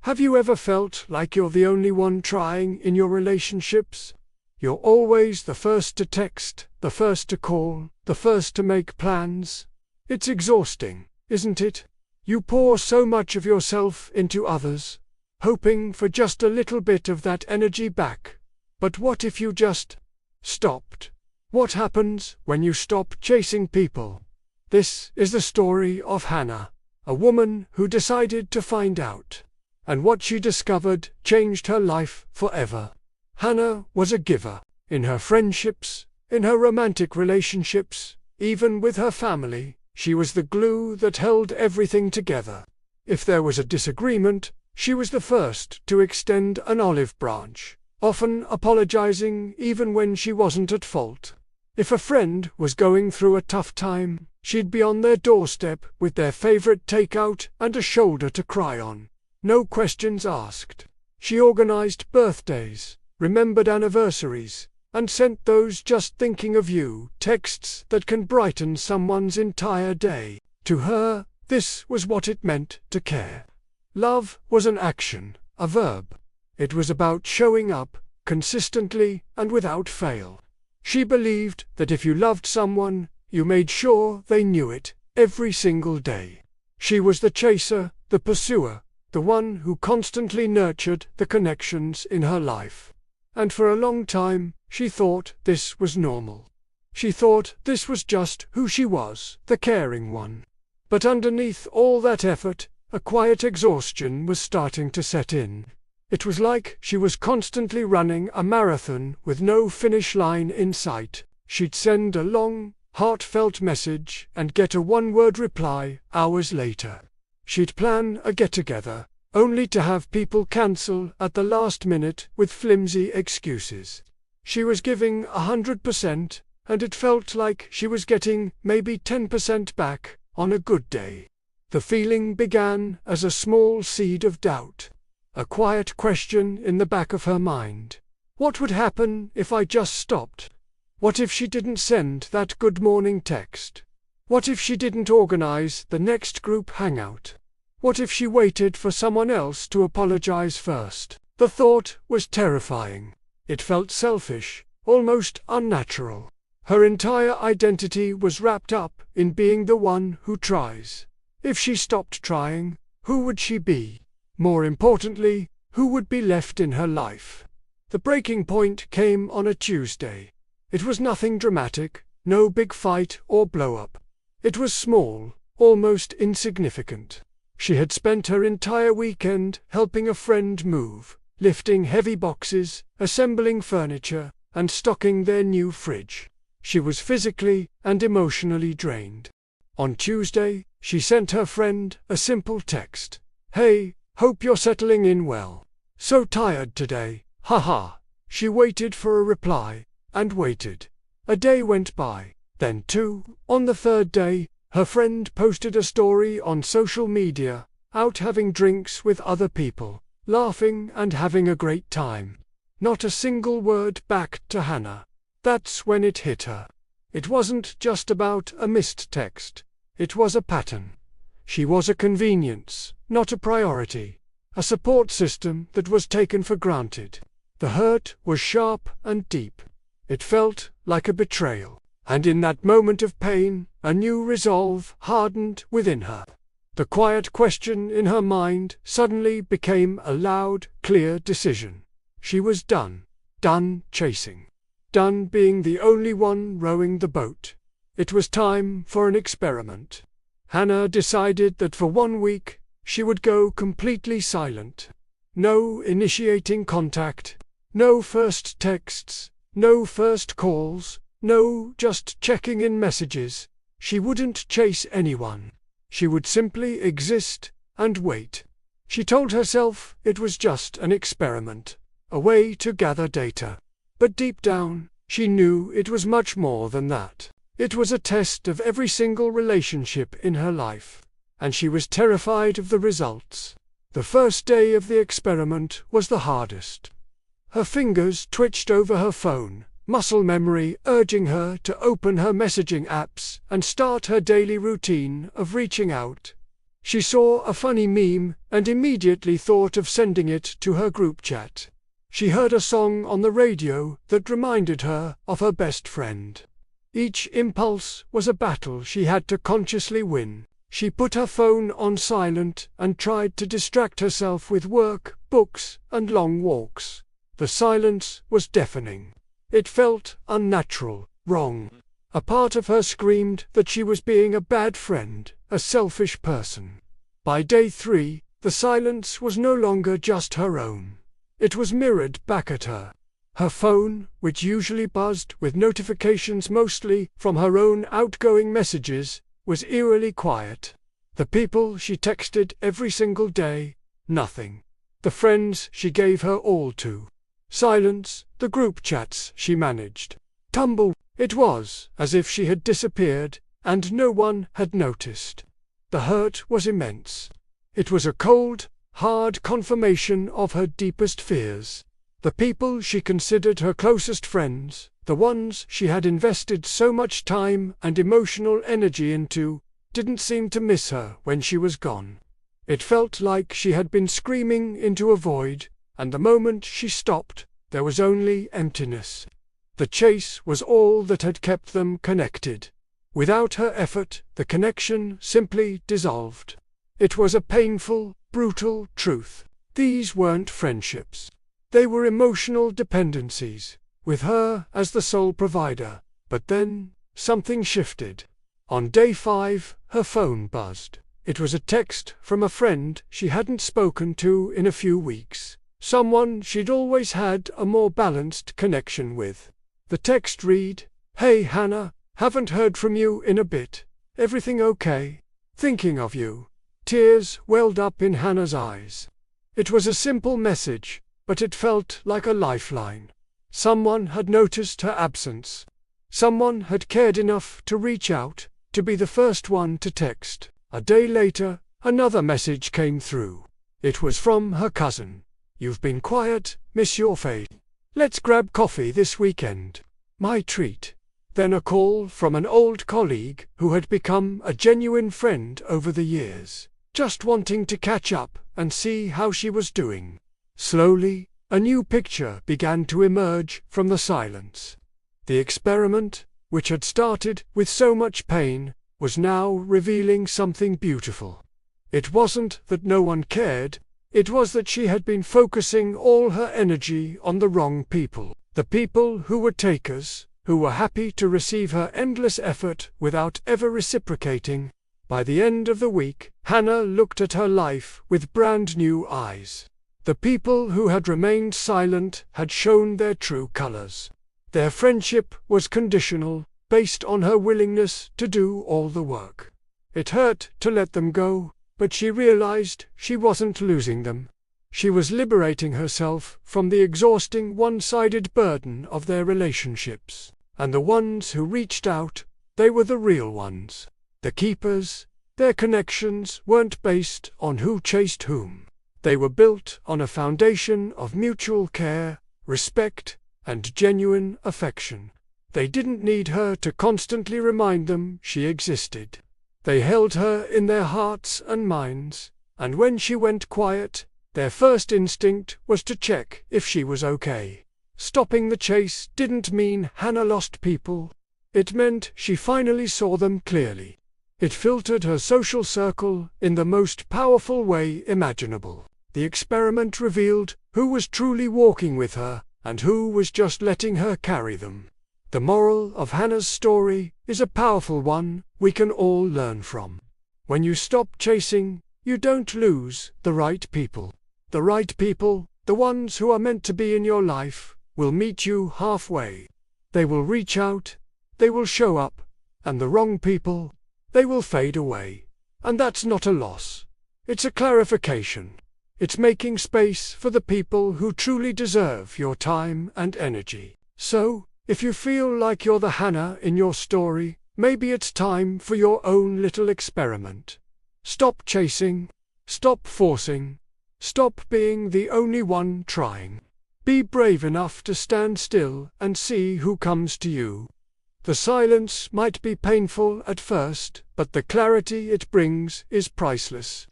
Have you ever felt like you're the only one trying in your relationships? You're always the first to text, the first to call, the first to make plans. It's exhausting, isn't it? You pour so much of yourself into others, hoping for just a little bit of that energy back. But what if you just stopped? What happens when you stop chasing people? This is the story of Hannah, a woman who decided to find out. And what she discovered changed her life forever. Hannah was a giver, in her friendships, in her romantic relationships, even with her family. She was the glue that held everything together. If there was a disagreement, she was the first to extend an olive branch, often apologizing even when she wasn't at fault. If a friend was going through a tough time, she'd be on their doorstep with their favorite takeout and a shoulder to cry on. No questions asked. She organized birthdays, remembered anniversaries, and sent those "just thinking of you" texts that can brighten someone's entire day. To her, this was what it meant to care. Love was an action, a verb. It was about showing up, consistently and without fail. She believed that if you loved someone, you made sure they knew it, every single day. She was the chaser, the pursuer, the one who constantly nurtured the connections in her life. And for a long time, she thought this was normal. She thought this was just who she was, the caring one. But underneath all that effort, a quiet exhaustion was starting to set in. It was like she was constantly running a marathon with no finish line in sight. She'd send a long, heartfelt message and get a one-word reply hours later. She'd plan a get-together, only to have people cancel at the last minute with flimsy excuses. She was giving 100%, and it felt like she was getting maybe 10% back on a good day. The feeling began as a small seed of doubt, a quiet question in the back of her mind. What would happen if I just stopped? What if she didn't send that good morning text? What if she didn't organize the next group hangout? What if she waited for someone else to apologize first? The thought was terrifying. It felt selfish, almost unnatural. Her entire identity was wrapped up in being the one who tries. If she stopped trying, who would she be? More importantly, who would be left in her life? The breaking point came on a Tuesday. It was nothing dramatic, no big fight or blow-up. It was small, almost insignificant. She had spent her entire weekend helping a friend move, lifting heavy boxes, assembling furniture, and stocking their new fridge. She was physically and emotionally drained. On Tuesday, she sent her friend a simple text. "Hey, hope you're settling in well. So tired today, haha." She waited for a reply, and waited. A day went by, then two. On the third day, her friend posted a story on social media, out having drinks with other people, laughing and having a great time. Not a single word back to Hannah. That's when it hit her. It wasn't just about a missed text. It was a pattern. She was a convenience, not a priority. A support system that was taken for granted. The hurt was sharp and deep. It felt like a betrayal. And in that moment of pain, a new resolve hardened within her. The quiet question in her mind suddenly became a loud, clear decision. She was done. Done chasing. Done being the only one rowing the boat. It was time for an experiment. Hannah decided that for 1 week, she would go completely silent. No initiating contact. No first texts. No first calls. No just checking in messages. She wouldn't chase anyone. She would simply exist and wait. She told herself it was just an experiment, a way to gather data. But deep down, she knew it was much more than that. It was a test of every single relationship in her life, and she was terrified of the results. The first day of the experiment was the hardest. Her fingers twitched over her phone, muscle memory urging her to open her messaging apps and start her daily routine of reaching out. She saw a funny meme and immediately thought of sending it to her group chat. She heard a song on the radio that reminded her of her best friend. Each impulse was a battle she had to consciously win. She put her phone on silent and tried to distract herself with work, books, and long walks. The silence was deafening. It felt unnatural, wrong. A part of her screamed that she was being a bad friend, a selfish person. By day 3, the silence was no longer just her own. It was mirrored back at her. Her phone, which usually buzzed with notifications mostly from her own outgoing messages, was eerily quiet. The people she texted every single day, nothing. The friends she gave her all to. Silence, the group chats she managed. Tumble, it was as if she had disappeared, and no one had noticed. The hurt was immense. It was a cold, hard confirmation of her deepest fears. The people she considered her closest friends, the ones she had invested so much time and emotional energy into, didn't seem to miss her when she was gone. It felt like she had been screaming into a void, and the moment she stopped, there was only emptiness. The chase was all that had kept them connected. Without her effort, the connection simply dissolved. It was a painful, brutal truth. These weren't friendships. They were emotional dependencies, with her as the sole provider. But then, something shifted. On day 5, her phone buzzed. It was a text from a friend she hadn't spoken to in a few weeks. Someone she'd always had a more balanced connection with. The text read, "Hey Hannah, haven't heard from you in a bit. Everything okay? Thinking of you." Tears welled up in Hannah's eyes. It was a simple message, but it felt like a lifeline. Someone had noticed her absence. Someone had cared enough to reach out, to be the first one to text. A day later, another message came through. It was from her cousin. "You've been quiet, miss your face. Let's grab coffee this weekend. My treat." Then a call from an old colleague who had become a genuine friend over the years, just wanting to catch up and see how she was doing. Slowly, a new picture began to emerge from the silence. The experiment, which had started with so much pain, was now revealing something beautiful. It wasn't that no one cared, it was that she had been focusing all her energy on the wrong people. The people who were takers, who were happy to receive her endless effort without ever reciprocating. By the end of the week, Hannah looked at her life with brand new eyes. The people who had remained silent had shown their true colors. Their friendship was conditional, based on her willingness to do all the work. It hurt to let them go, but she realized she wasn't losing them. She was liberating herself from the exhausting one-sided burden of their relationships. And the ones who reached out, they were the real ones. The keepers. Their connections weren't based on who chased whom. They were built on a foundation of mutual care, respect, and genuine affection. They didn't need her to constantly remind them she existed. They held her in their hearts and minds, and when she went quiet, their first instinct was to check if she was okay. Stopping the chase didn't mean Hannah lost people. It meant she finally saw them clearly. It filtered her social circle in the most powerful way imaginable. The experiment revealed who was truly walking with her, and who was just letting her carry them. The moral of Hannah's story is a powerful one we can all learn from. When you stop chasing, you don't lose the right people. The right people, the ones who are meant to be in your life, will meet you halfway. They will reach out, they will show up, and the wrong people, they will fade away. And that's not a loss. It's a clarification. It's making space for the people who truly deserve your time and energy. So, if you feel like you're the Hannah in your story, maybe it's time for your own little experiment. Stop chasing. Stop forcing. Stop being the only one trying. Be brave enough to stand still and see who comes to you. The silence might be painful at first, but the clarity it brings is priceless.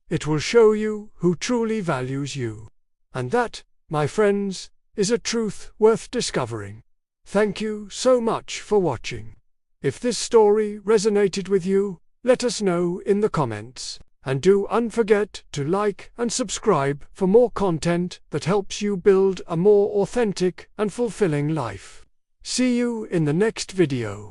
It will show you who truly values you. And that, my friends, is a truth worth discovering. Thank you so much for watching. If this story resonated with you, let us know in the comments. And don't forget to like and subscribe for more content that helps you build a more authentic and fulfilling life. See you in the next video.